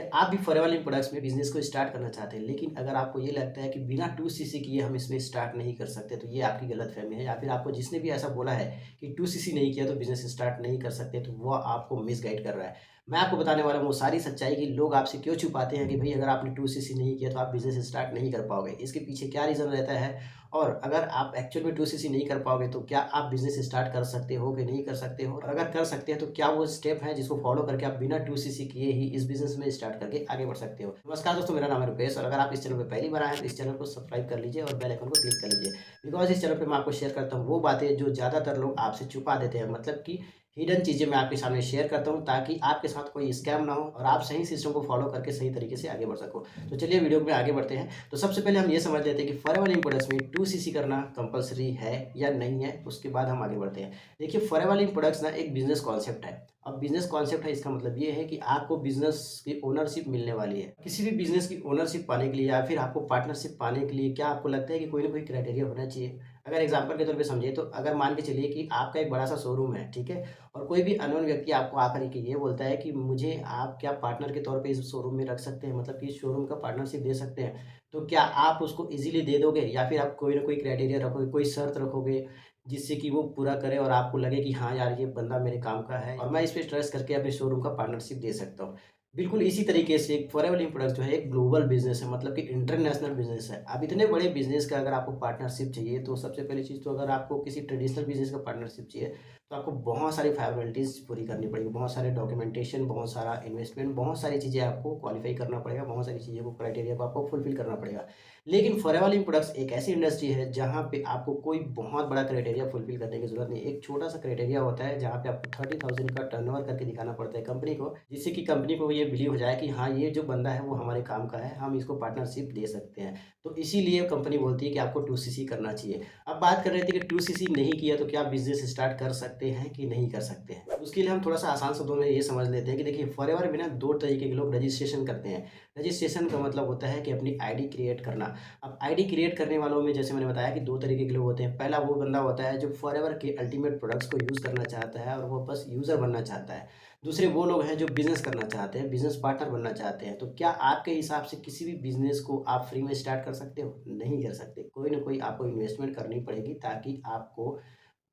क्या आप भी फॉरेवर लिंक प्रोडक्ट्स में बिज़नेस को स्टार्ट करना चाहते हैं, लेकिन अगर आपको ये लगता है कि बिना 2सीसी किए हम इसमें स्टार्ट नहीं कर सकते, तो ये आपकी गलतफ़हमी है या फिर आपको जिसने भी ऐसा बोला है कि 2सीसी नहीं किया तो बिज़नेस स्टार्ट नहीं कर सकते, तो वो आपको मिसगाइड कर रहा है। मैं आपको बताने वाला हूँ वो सारी सच्चाई कि लोग आपसे क्यों छुपाते हैं कि भई अगर आपने 2सीसी नहीं किया तो आप बिज़नेस स्टार्ट नहीं कर पाओगे। इसके पीछे क्या रीज़न रहता है और अगर आप एक्चुअल में 2सीसी नहीं कर पाओगे तो क्या आप बिज़नेस स्टार्ट कर सकते हो कि नहीं कर सकते हो? और अगर कर सकते हैं तो क्या वो स्टेप हैं जिसको फ़ॉलो करके आप बिना 2सीसी किए ही इस बिज़नेस में स्टार्ट करके आगे बढ़ सकते हो? नमस्कार दोस्तों, मेरा नाम है रुपेश और अगर आप इस चैनल पे पहली बार आए हैं तो इस चैनल को सब्सक्राइब कर लीजिए और बेल आइकन को क्लिक कर लीजिए। बिकॉज़ इस चैनल पे मैं आपको शेयर करता हूँ वो बातें जो ज़्यादातर लोग आपसे छुपा देते हैं, मतलब कि हिडन चीज़ें मैं आपके सामने शेयर करता हूँ ताकि आपके साथ कोई स्कैम ना हो और आप सही सिस्टम को फ़ॉलो करके सही तरीके से आगे बढ़ सको। तो चलिए वीडियो में आगे बढ़ते हैं। तो सबसे पहले हम ये समझ लेते हैं कि फॉरेवर लिंक प्रोडक्ट्स में 2सीसी करना कंपल्सरी है या नहीं है, उसके बाद हम आगे बढ़ते हैं। देखिए, फॉरेवर लिंक प्रोडक्ट्स ना एक बिज़नेस कॉन्सेप्ट है। अब बिज़नेस कॉन्सेप्ट है, इसका मतलब ये है कि आपको बिज़नेस की ओनरशिप मिलने वाली है। किसी भी बिज़नेस की ओनरशिप पाने के लिए या फिर आपको पार्टनरशिप पाने के लिए क्या आपको लगता है कि कोई ना कोई क्राइटेरिया होना चाहिए? अगर एग्ज़ाम्पल के तौर पे समझिए तो अगर मान के चलिए कि आपका एक बड़ा-सा शोरूम है, ठीक है? और कोई भी अननोन व्यक्ति आपको आकर के ये बोलता है कि मुझे आप क्या पार्टनर के तौर पे इस शोरूम में रख सकते हैं, मतलब कि इस शोरूम का पार्टनरशिप दे सकते हैं। तो क्या आप उसको ईज़िली दे दोगे या फिर आप कोई ना कोई क्राइटेरिया रखोगे, कोई शर्त रखोगे जिससे कि वो पूरा करे और आपको लगे कि हाँ यार, ये बंदा मेरे काम का है और मैं इस पे ट्रस्ट करके अपने शोरूम का पार्टनरशिप दे सकता हूँ। बिल्कुल इसी तरीके से फॉरेवर लिंक प्रोडक्ट्स जो है एक ग्लोबल बिज़नेस है, मतलब कि इंटरनेशनल बिज़नेस है। अब इतने बड़े बिज़नेस का अगर आपको पार्टनरशिप चाहिए तो सबसे पहली चीज़ तो अगर आपको किसी ट्रेडिशनल बिज़नेस का पार्टनरशिप चाहिए तो आपको बहुत सारी फॉर्मेलिटीज़ पूरी करनी पड़ेगी, बहुत सारे डॉक्यूमेंटेशन, बहुत सारा इन्वेस्टमेंट, बहुत सारी चीज़ें आपको क्वालीफाई करना पड़ेगा, बहुत सारी चीज़ों को क्राइटेरिया को आपको फुलफ़िल करना पड़ेगा। लेकिन फॉरेवर लिंक प्रोडक्ट्स एक ऐसी इंडस्ट्री है जहाँ पे आपको कोई बहुत बड़ा क्राइटेरिया फुलफ़िल करने की ज़रूरत नहीं है। एक छोटा-सा क्राइटेरिया होता है जहाँ पे आपको 30,000 का टर्नओवर करके दिखाना पड़ता है कंपनी को, जिससे कि कंपनी को ये बिलीव हो जाए कि हाँ, ये जो बंदा है वो हमारे काम का है, हम इसको पार्टनरशिप दे सकते हैं। तो इसीलिए कंपनी बोलती है कि आपको 2सीसी करना चाहिए। अब बात कर रहे थे कि 2सीसी नहीं किया तो क्या बिज़नेस स्टार्ट कर सकते हैं कि नहीं कर सकते हैं? उसके लिए हम थोड़ा-सा आसान शब्दों में ये समझ लेते हैं कि देखिए, फॉरएवर में ना 2 तरीके के लोग रजिस्ट्रेशन करते हैं। रजिस्ट्रेशन का मतलब होता है कि अपनी आईडी क्रिएट करना। अब आईडी क्रिएट करने वालों में जैसे मैंने बताया कि 2 तरीके के लोग होते हैं। पहला वो बंदा होता है जो फॉरएवर के अल्टीमेट प्रोडक्ट्स को यूज़ करना चाहता है और वो बस यूज़र बनना चाहता है। दूसरे वो लोग हैं जो बिज़नेस करना चाहते हैं, बिज़नेस पार्टनर बनना चाहते हैं। तो क्या आपके हिसाब से किसी भी बिज़नेस को आप फ्री में स्टार्ट कर सकते हो? नहीं कर सकते। कोई न कोई आपको इन्वेस्टमेंट करनी पड़ेगी ताकि आपको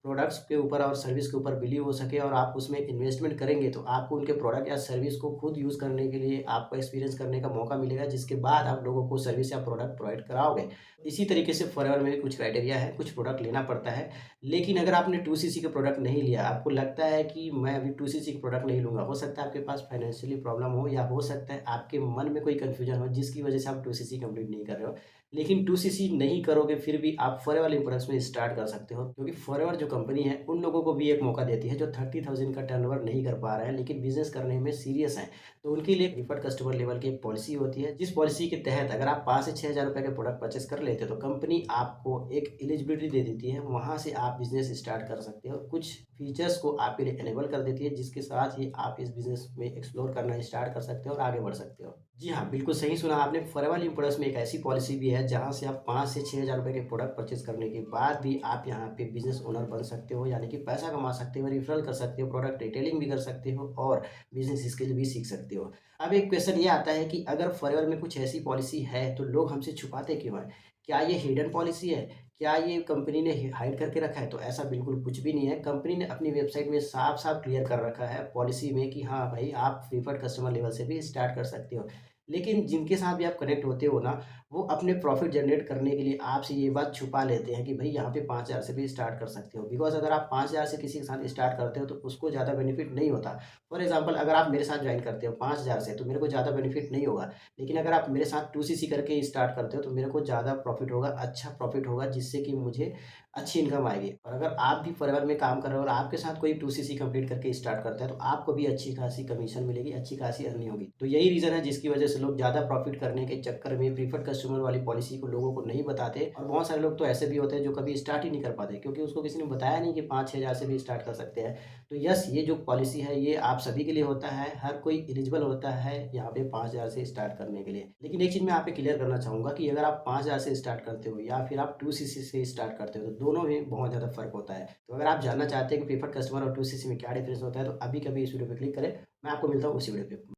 प्रोडक्ट्स के ऊपर और सर्विस के ऊपर बिलीव हो सके और आप उसमें इन्वेस्टमेंट करेंगे तो आपको उनके प्रोडक्ट या सर्विस को खुद यूज़ करने के लिए आपको एक्सपीरियंस करने का मौका मिलेगा, जिसके बाद आप लोगों को सर्विस या प्रोडक्ट प्रोवाइड कराओगे। इसी तरीके से फॉरएवर में भी कुछ क्राइटेरिया है, कुछ प्रोडक्ट लेना पड़ता है। लेकिन अगर आपने 2सीसी का प्रोडक्ट नहीं लिया, आपको लगता है कि मैं अभी 2सीसी का प्रोडक्ट नहीं लूँगा, हो सकता है आपके पास फाइनेंशियली प्रॉब्लम हो या हो सकता है आपके मन में कोई कन्फ्यूजन हो जिसकी वजह से आप 2सीसी कंप्लीट नहीं कर रहे हो। लेकिन 2सीसी नहीं करोगे फिर भी आप फॉरएवर लिंक प्रोडक्ट्स में स्टार्ट कर सकते हो, क्योंकि फॉरएवर जो कंपनी है उन लोगों को भी एक मौका देती है जो 30,000 का टर्नओवर नहीं कर पा रहे हैं लेकिन बिज़नेस करने में सीरियस हैं। तो उनके लिए प्रीफर्ड कस्टमर लेवल की एक पॉलिसी होती है, जिस पॉलिसी के तहत अगर आप 5 से 6,000 रुपए के प्रोडक्ट परचेज़ कर लेते हो तो कंपनी आपको एक एलिजिबिलिटी दे देती है, वहाँ से आप बिज़नेस स्टार्ट कर सकते हो। कुछ फीचर्स को आपके लिए इनेबल कर देती है जिसके साथ ही आप इस बिज़नेस में एक्सप्लोर करना स्टार्ट कर सकते हो और आगे बढ़ सकते हो। जी हाँ, बिल्कुल सही सुना आपने। फॉरएवर लिंक प्रोडक्ट्स में एक ऐसी पॉलिसी भी है जहाँ से आप 5 से 6,000 रुपए के प्रोडक्ट परचेज़ करने के बाद भी आप यहाँ पे बिज़नेस ओनर बन सकते हो, यानी कि पैसा कमा सकते हो, रेफरल कर सकते हो, प्रोडक्ट रिटेलिंग भी कर सकते हो और बिज़नेस स्किल भी सीख सकते हो। अब एक क्वेश्चन ये आता है कि अगर फॉरएवर में कुछ ऐसी पॉलिसी है तो लोग हमसे छुपाते क्यों हैं? क्या ये हिडन पॉलिसी है? क्या ये कंपनी ने हाइड करके रखा है? तो ऐसा बिल्कुल कुछ भी नहीं है। कंपनी ने अपनी वेबसाइट में साफ-साफ क्लियर कर रखा है पॉलिसी में कि हाँ भाई, आप प्रीफर्ड कस्टमर लेवल से भी स्टार्ट कर सकते हो। लेकिन जिनके साथ भी आप कनेक्ट होते हो ना, वो अपने प्रॉफ़िट जनरेट करने के लिए आपसे ये बात छुपा लेते हैं कि भई यहाँ पे 5,000 से भी स्टार्ट कर सकते हो। बिकॉज़ अगर आप 5,000 से किसी के साथ स्टार्ट करते हो तो उसको ज़्यादा बेनिफिट नहीं होता। फॉर एग्ज़ाम्पल, अगर आप मेरे साथ जॉइन करते हो 5,000 से तो मेरे को ज़्यादा बेनिफिट नहीं होगा। लेकिन अगर आप मेरे साथ 2सीसी करके स्टार्ट करते हो तो मेरे को ज़्यादा प्रॉफ़िट होगा, अच्छा प्रॉफ़िट होगा, जिससे कि मुझे अच्छी इनकम आएगी। और अगर आप भी फॉरएवर में काम कर रहे हो और आपके साथ कोई 2सीसी कंप्लीट करके स्टार्ट करता है तो आपको भी अच्छी खासी कमीशन मिलेगी, अच्छी खासी अर्निंग होगी। तो यही रीज़न है जिसकी वजह से लोग ज़्यादा प्रॉफ़िट करने के चक्कर में प्रीफर्ड कस्टमर वाली पॉलिसी को लोगों को नहीं बताते और बहुत सारे लोग तो ऐसे भी होते हैं जो कभी स्टार्ट ही नहीं कर पाते, क्योंकि उसको किसी ने बताया नहीं कि 5-6 हज़ार से भी स्टार्ट कर सकते हैं। तो यस, ये जो पॉलिसी है ये आप सभी के लिए होता है, हर कोई एलिजिबल होता है यहाँ पे 5,000 से स्टार्ट करने के लिए। लेकिन एक चीज़ मैं यहाँ पे क्लियर करना चाहूँगा कि अगर आप 5,000 से स्टार्ट करते हो या फिर आप 2सीसी से स्टार्ट करते हो तो दोनों में बहुत ज़्यादा फ़र्क होता है। तो अगर आप जानना चाहते हैं कि प्रीफर्ड कस्टमर और 2सीसी में क्या डिफ़रेंस होता है तो अभी कभी इस वीडियो पे क्लिक करें। मैं आपको मिलता हूँ उसी वीडियो पे।